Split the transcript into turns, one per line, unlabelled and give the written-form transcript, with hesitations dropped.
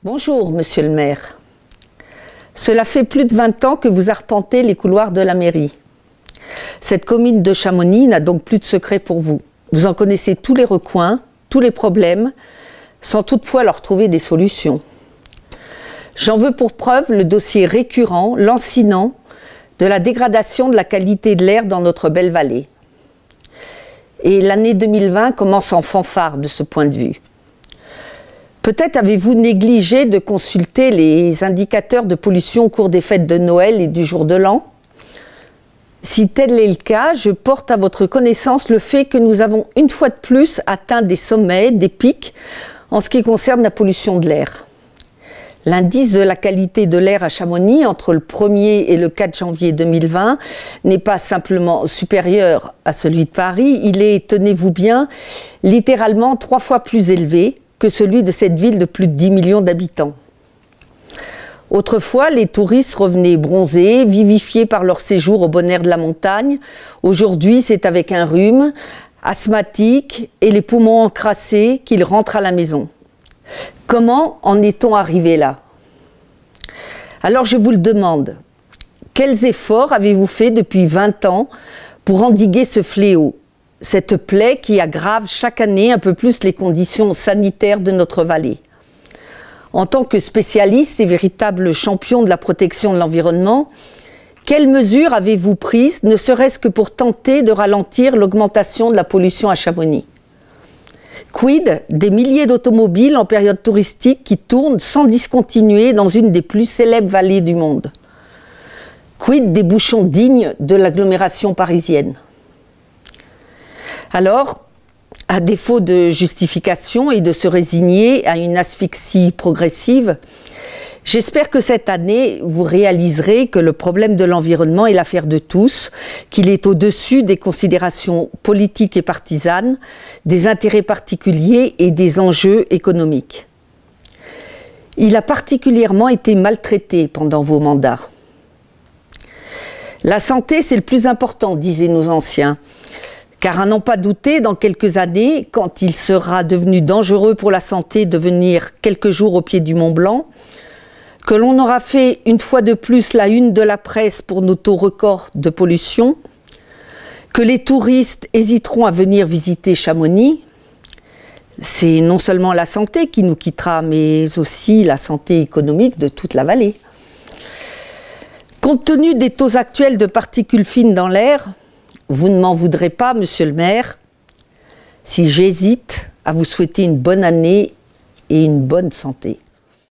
Bonjour, monsieur le maire. Cela fait plus de 20 ans que vous arpentez les couloirs de la mairie. Cette commune de Chamonix n'a donc plus de secret pour vous. Vous en connaissez tous les recoins, tous les problèmes, sans toutefois leur trouver des solutions. J'en veux pour preuve le dossier récurrent, lancinant, de la dégradation de la qualité de l'air dans notre belle vallée. Et l'année 2020 commence en fanfare de ce point de vue. Peut-être avez-vous négligé de consulter les indicateurs de pollution au cours des fêtes de Noël et du jour de l'an? Si tel est le cas, je porte à votre connaissance le fait que nous avons une fois de plus atteint des sommets, des pics, en ce qui concerne la pollution de l'air. L'indice de la qualité de l'air à Chamonix, entre le 1er et le 4 janvier 2020, n'est pas simplement supérieur à celui de Paris, il est, tenez-vous bien, littéralement 3 fois plus élevé que celui de cette ville de plus de 10 millions d'habitants. Autrefois, les touristes revenaient bronzés, vivifiés par leur séjour au bon air de la montagne. Aujourd'hui, c'est avec un rhume, asthmatique et les poumons encrassés qu'ils rentrent à la maison. Comment en est-on arrivé là? Alors je vous le demande, quels efforts avez-vous fait depuis 20 ans pour endiguer ce fléau? Cette plaie qui aggrave chaque année un peu plus les conditions sanitaires de notre vallée. En tant que spécialiste et véritable champion de la protection de l'environnement, quelles mesures avez-vous prises, ne serait-ce que pour tenter de ralentir l'augmentation de la pollution à Chamonix? Quid des milliers d'automobiles en période touristique qui tournent sans discontinuer dans une des plus célèbres vallées du monde? Quid des bouchons dignes de l'agglomération parisienne? Alors, à défaut de justification et de se résigner à une asphyxie progressive, j'espère que cette année, vous réaliserez que le problème de l'environnement est l'affaire de tous, qu'il est au-dessus des considérations politiques et partisanes, des intérêts particuliers et des enjeux économiques. Il a particulièrement été maltraité pendant vos mandats. La santé, c'est le plus important, disaient nos anciens. Car à n'en pas douter, dans quelques années, quand il sera devenu dangereux pour la santé de venir quelques jours au pied du Mont Blanc, que l'on aura fait une fois de plus la une de la presse pour nos taux records de pollution, que les touristes hésiteront à venir visiter Chamonix, c'est non seulement la santé qui nous quittera, mais aussi la santé économique de toute la vallée. Compte tenu des taux actuels de particules fines dans l'air, vous ne m'en voudrez pas, monsieur le maire, si j'hésite à vous souhaiter une bonne année et une bonne santé.